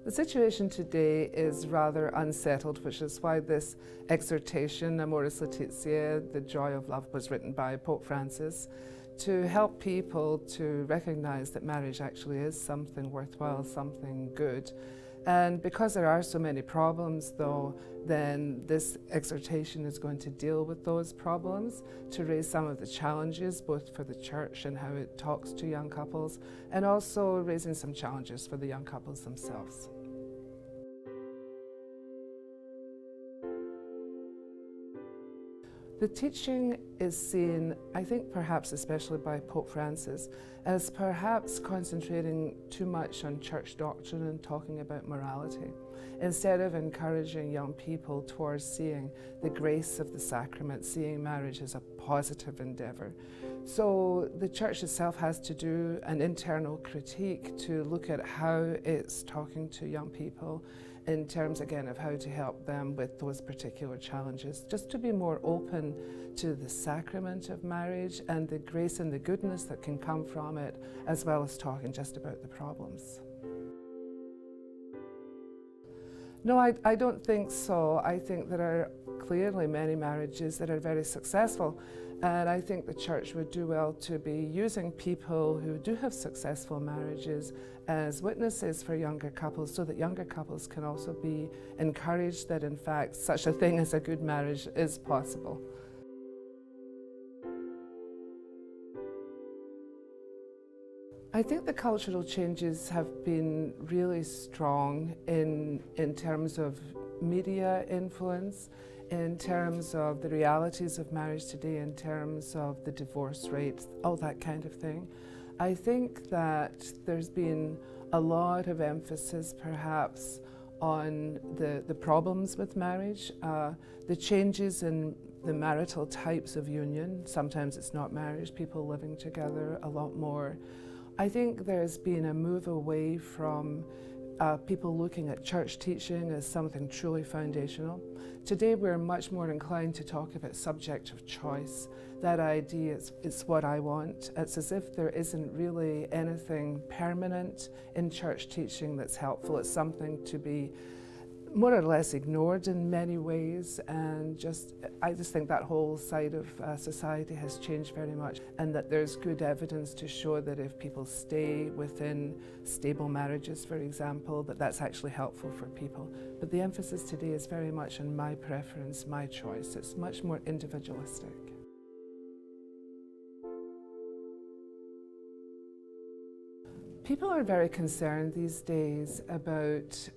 The situation today is rather unsettled, which is why this exhortation, AMORIS LAETITIA, the joy of love, was written by Pope Francis to help people to recognize that marriage actually is something worthwhile, something good. And because there are so many problems, though, then this exhortation is going to deal with those problems, to raise some of the challenges, both for the church and how it talks to young couples, and also raising some challenges for the young couples themselves. The teaching is seen, I think perhaps especially by Pope Francis, as perhaps concentrating too much on church doctrine and talking about morality, instead of encouraging young people towards seeing the grace of the sacrament, seeing marriage as a positive endeavour. So the church itself has to do an internal critique to look at how it's talking to young people in terms, again, of how to help them with those particular challenges, just to be more open to the sacrament of marriage and the grace and the goodness that can come from it, as well as talking just about the problems. No, I don't think so. I think there are clearly many marriages that are very successful, and I think the church would do well to be using people who do have successful marriages as witnesses for younger couples, so that younger couples can also be encouraged that in fact such a thing as a good marriage is possible. I think the cultural changes have been really strong in terms of media influence, in terms of the realities of marriage today, in terms of the divorce rate, all that kind of thing. I think that there's been a lot of emphasis perhaps on the problems with marriage, the changes in the marital types of union. Sometimes it's not marriage, people living together a lot more. I think there's been a move away from people looking at church teaching as something truly foundational. Today we're much more inclined to talk about subjective choice. That idea, it's what I want. It's as if there isn't really anything permanent in church teaching that's helpful. It's something to be more or less ignored in many ways, and I just think that whole side of society has changed very much, and that there's good evidence to show that if people stay within stable marriages, for example, that's actually helpful for people. But the emphasis today is very much on my preference, my choice. It's much more individualistic. People are very concerned these days about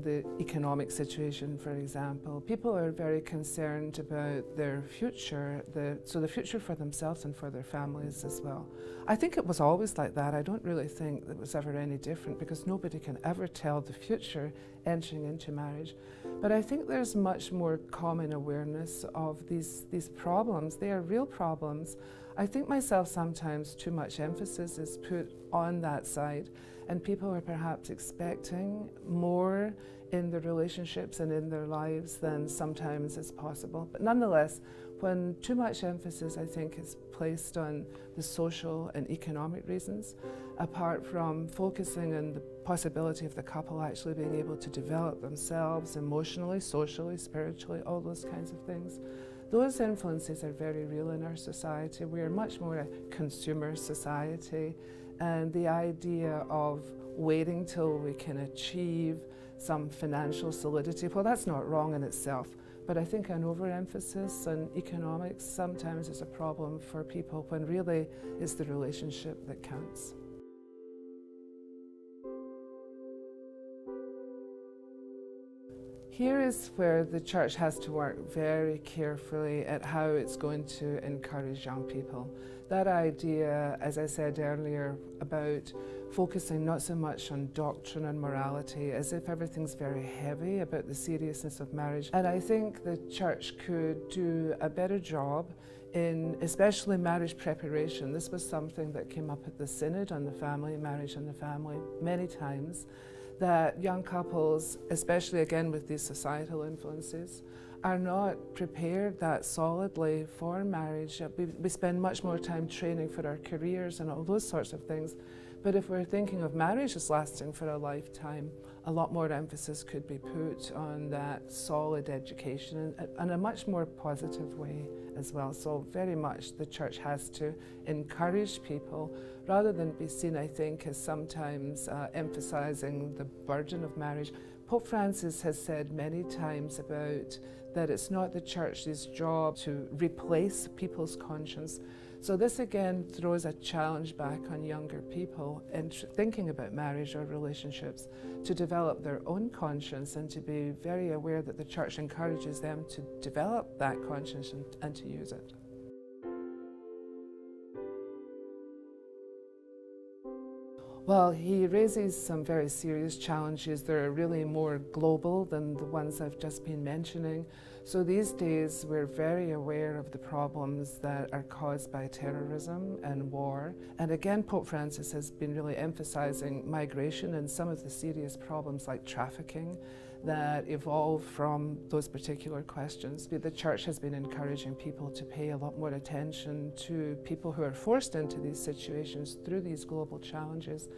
the economic situation, for example. People are very concerned about their future, so the future for themselves and for their families as well. I think it was always like that. I don't really think it was ever any different, because nobody can ever tell the future entering into marriage. But I think there's much more common awareness of these problems. They are real problems. I think myself sometimes too much emphasis is put on that side, and people are perhaps expecting more in their relationships and in their lives than sometimes is possible. But nonetheless, when too much emphasis, I think, is placed on the social and economic reasons, apart from focusing on the possibility of the couple actually being able to develop themselves emotionally, socially, spiritually, all those kinds of things, those influences are very real in our society. We are much more a consumer society, and the idea of waiting till we can achieve some financial solidity, well, that's not wrong in itself, but I think an overemphasis on economics sometimes is a problem for people, when really it's the relationship that counts. Here is where the church has to work very carefully at how it's going to encourage young people. That idea, as I said earlier, about focusing not so much on doctrine and morality, as if everything's very heavy about the seriousness of marriage. And I think the church could do a better job in especially marriage preparation. This was something that came up at the Synod on the family, marriage and the family, many times, that young couples, especially again with these societal influences, are not prepared that solidly for marriage. We spend much more time training for our careers and all those sorts of things, But if we're thinking of marriage as lasting for a lifetime, a lot more emphasis could be put on that solid education in a much more positive way as well. So very much the church has to encourage people rather than be seen, I think, as sometimes emphasizing the burden of marriage. Pope Francis has said many times about that it's not the church's job to replace people's conscience. So this again throws a challenge back on younger people in thinking about marriage or relationships to develop their own conscience and to be very aware that the church encourages them to develop that conscience and to use it. Well, he raises some very serious challenges. They're really more global than the ones I've just been mentioning. So these days we're very aware of the problems that are caused by terrorism and war. And again, Pope Francis has been really emphasizing migration and some of the serious problems like trafficking that evolve from those particular questions. The church has been encouraging people to pay a lot more attention to people who are forced into these situations through these global challenges.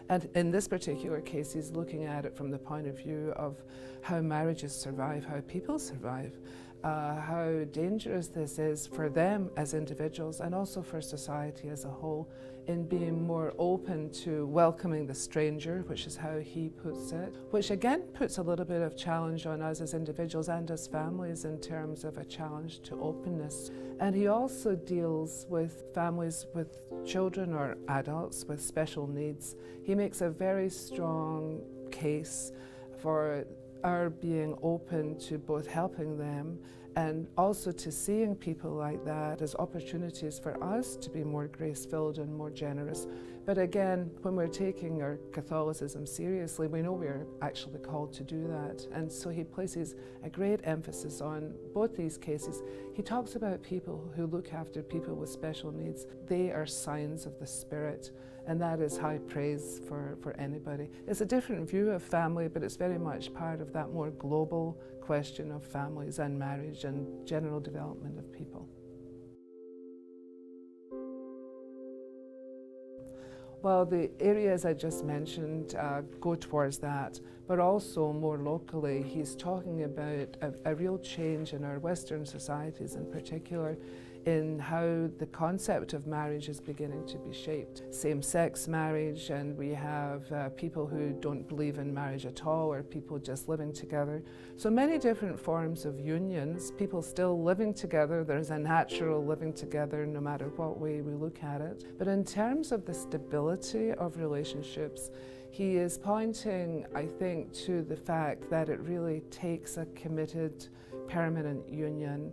And in this particular case, he's looking at it from the point of view of how marriages survive, how people survive, how dangerous this is for them as individuals and also for society as a whole in being more open to welcoming the stranger, which is how he puts it, which again puts a little bit of challenge on us as individuals and as families in terms of a challenge to openness. And he also deals with families with children or adults with special needs. He makes a very strong case for our being open to both helping them and also to seeing people like that as opportunities for us to be more grace-filled and more generous. But again, when we're taking our Catholicism seriously, we know we're actually called to do that. And so he places a great emphasis on both these cases. He talks about people who look after people with special needs. They are signs of the Spirit, and that is high praise for anybody. It's a different view of family, but it's very much part of that more global question of families and marriage and general development of people. Well, the areas I just mentioned go towards that, but also more locally, he's talking about a real change in our Western societies in particular in how the concept of marriage is beginning to be shaped. Same-sex marriage, and we have people who don't believe in marriage at all, or people just living together. So many different forms of unions, people still living together. There's a natural living together no matter what way we look at it. But in terms of the stability of relationships, he is pointing, I think, to the fact that it really takes a committed, permanent union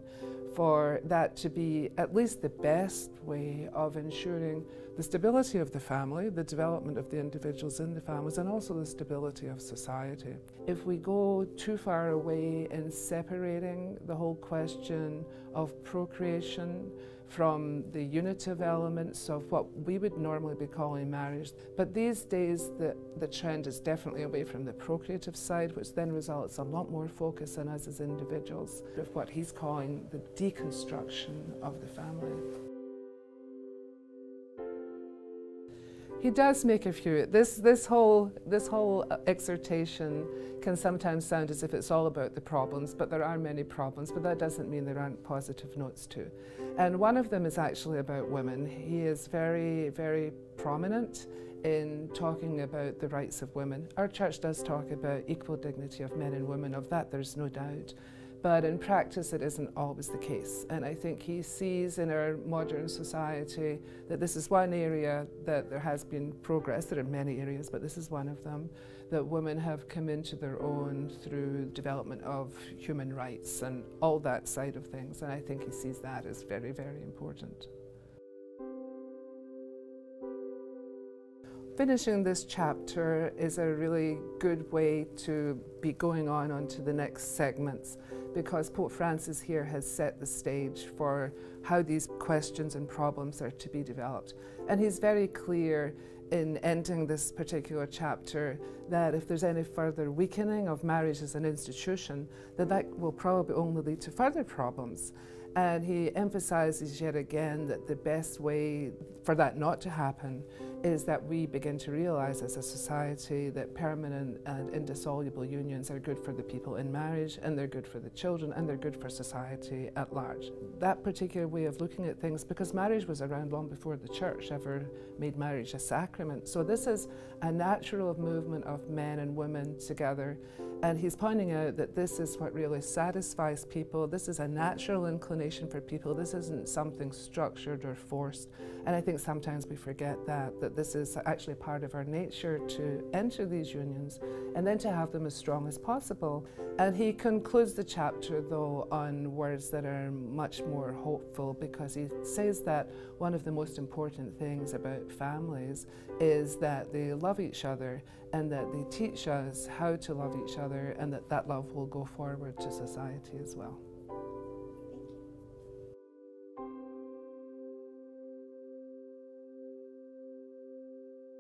for that to be at least the best way of ensuring the stability of the family, the development of the individuals in the families, and also the stability of society. If we go too far away in separating the whole question of procreation from the unitive elements of what we would normally be calling marriage. But these days the trend is definitely away from the procreative side, which then results a lot more focus on us as individuals of what he's calling the deconstruction of the family. He does make a few. This whole exhortation can sometimes sound as if it's all about the problems, but there are many problems, but that doesn't mean there aren't positive notes too. And one of them is actually about women. He is very, very prominent in talking about the rights of women. Our church does talk about equal dignity of men and women, of that there's no doubt. But in practice, it isn't always the case. And I think he sees in our modern society that this is one area that there has been progress. There are many areas, but this is one of them, that women have come into their own through development of human rights and all that side of things. And I think he sees that as very, very important. Finishing this chapter is a really good way to be going on to the next segments, because Pope Francis here has set the stage for how these questions and problems are to be developed. And he's very clear in ending this particular chapter that if there's any further weakening of marriage as an institution, that will probably only lead to further problems. And he emphasizes yet again that the best way for that not to happen is that we begin to realize as a society that permanent and indissoluble unions are good for the people in marriage, and they're good for the children, and they're good for society at large. That particular way of looking at things, because marriage was around long before the church ever made marriage a sacrament. So this is a natural movement of men and women together. And he's pointing out that this is what really satisfies people. This is a natural inclination for people. This isn't something structured or forced. And I think sometimes we forget that this is actually part of our nature to enter these unions and then to have them as strong as possible. And he concludes the chapter, though, on words that are much more hopeful, because he says that one of the most important things about families is that they love each other and that they teach us how to love each other, and that love will go forward to society as well.